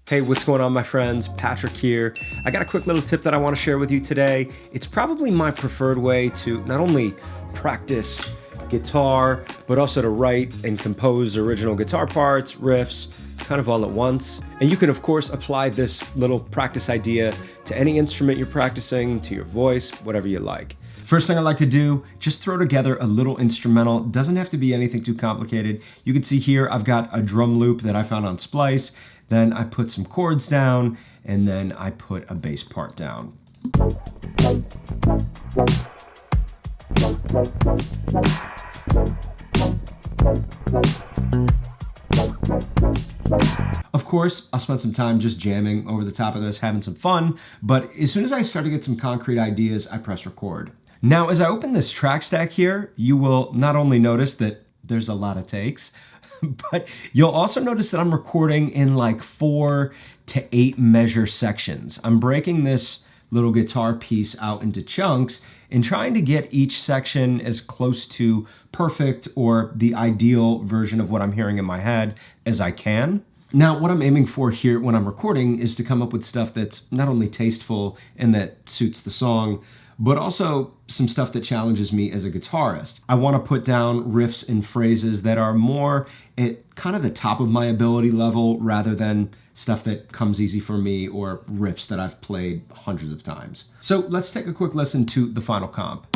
Hey, what's going on, my friends? Patrick here. I got a quick little tip that I want to share with you today. It's probably my preferred way to not only practice guitar, but also to write and compose original guitar parts, riffs, kind of all at once. And you can, of course, apply this little practice idea to any instrument you're practicing, to your voice, whatever you like. First thing I like to do, just throw together a little instrumental. Doesn't have to be anything too complicated. You can see here, I've got a drum loop that I found on Splice. Then I put some chords down, and then I put a bass part down. Of course, I'll spend some time just jamming over the top of this, having some fun, but as soon as I start to get some concrete ideas, I press record. Now, as I open this track stack here, you will not only notice that there's a lot of takes, but you'll also notice that I'm recording in like 4 to 8 measure sections. I'm breaking this little guitar piece out into chunks and trying to get each section as close to perfect or the ideal version of what I'm hearing in my head as I can. Now, what I'm aiming for here when I'm recording is to come up with stuff that's not only tasteful and that suits the song, but also some stuff that challenges me as a guitarist. I want to put down riffs and phrases that are more at kind of the top of my ability level rather than stuff that comes easy for me or riffs that I've played hundreds of times. So let's take a quick listen to the final comp.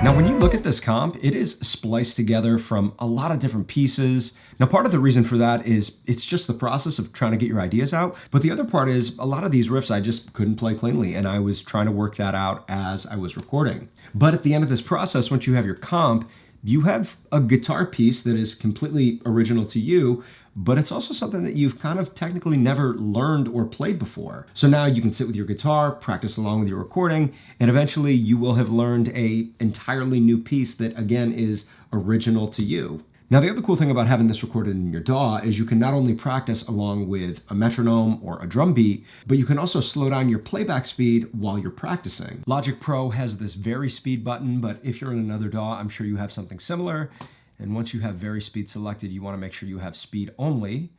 Now, when you look at this comp, it is spliced together from a lot of different pieces. Now, part of the reason for that is it's just the process of trying to get your ideas out. But the other part is a lot of these riffs I just couldn't play cleanly, and I was trying to work that out as I was recording. But at the end of this process, once you have your comp, you have a guitar piece that is completely original to you, but it's also something that you've kind of technically never learned or played before. So now you can sit with your guitar, practice along with your recording, and eventually you will have learned an entirely new piece that, again, is original to you. Now, the other cool thing about having this recorded in your DAW is you can not only practice along with a metronome or a drum beat, but you can also slow down your playback speed while you're practicing. Logic Pro has this Vary Speed button, but if you're in another DAW, I'm sure you have something similar. And once you have Vary Speed selected, you want to make sure you have speed only,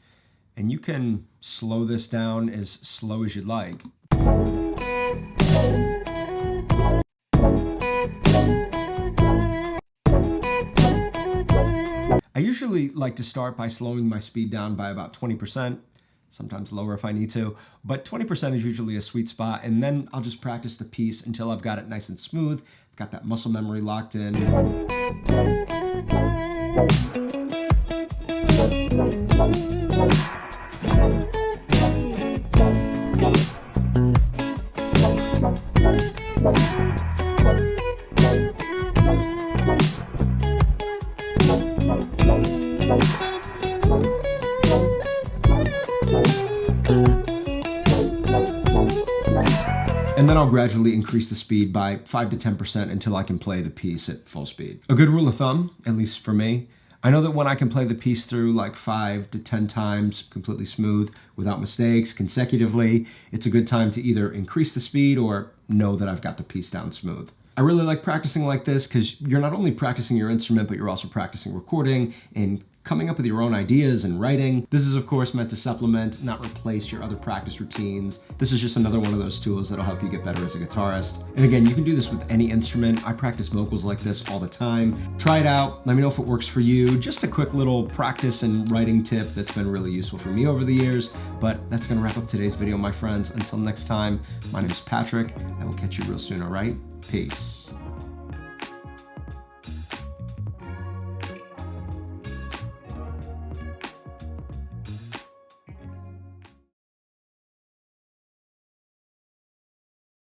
and you can slow this down as slow as you'd like. I usually like to start by slowing my speed down by about 20%, sometimes lower if I need to, but 20% is usually a sweet spot, and then I'll just practice the piece until I've got it nice and smooth, I've got that muscle memory locked in. And then I'll gradually increase the speed by 5 to 10% until I can play the piece at full speed. A good rule of thumb, at least for me, I know that when I can play the piece through like 5 to 10 times completely smooth without mistakes consecutively, it's a good time to either increase the speed or know that I've got the piece down smooth. I really like practicing like this because you're not only practicing your instrument, but you're also practicing recording and coming up with your own ideas and writing. This is, of course, meant to supplement, not replace your other practice routines. This is just another one of those tools that'll help you get better as a guitarist. And again, you can do this with any instrument. I practice vocals like this all the time. Try it out. Let me know if it works for you. Just a quick little practice and writing tip that's been really useful for me over the years. But that's gonna wrap up today's video, my friends. Until next time, my name is Patrick. I will catch you real soon, all right? Peace.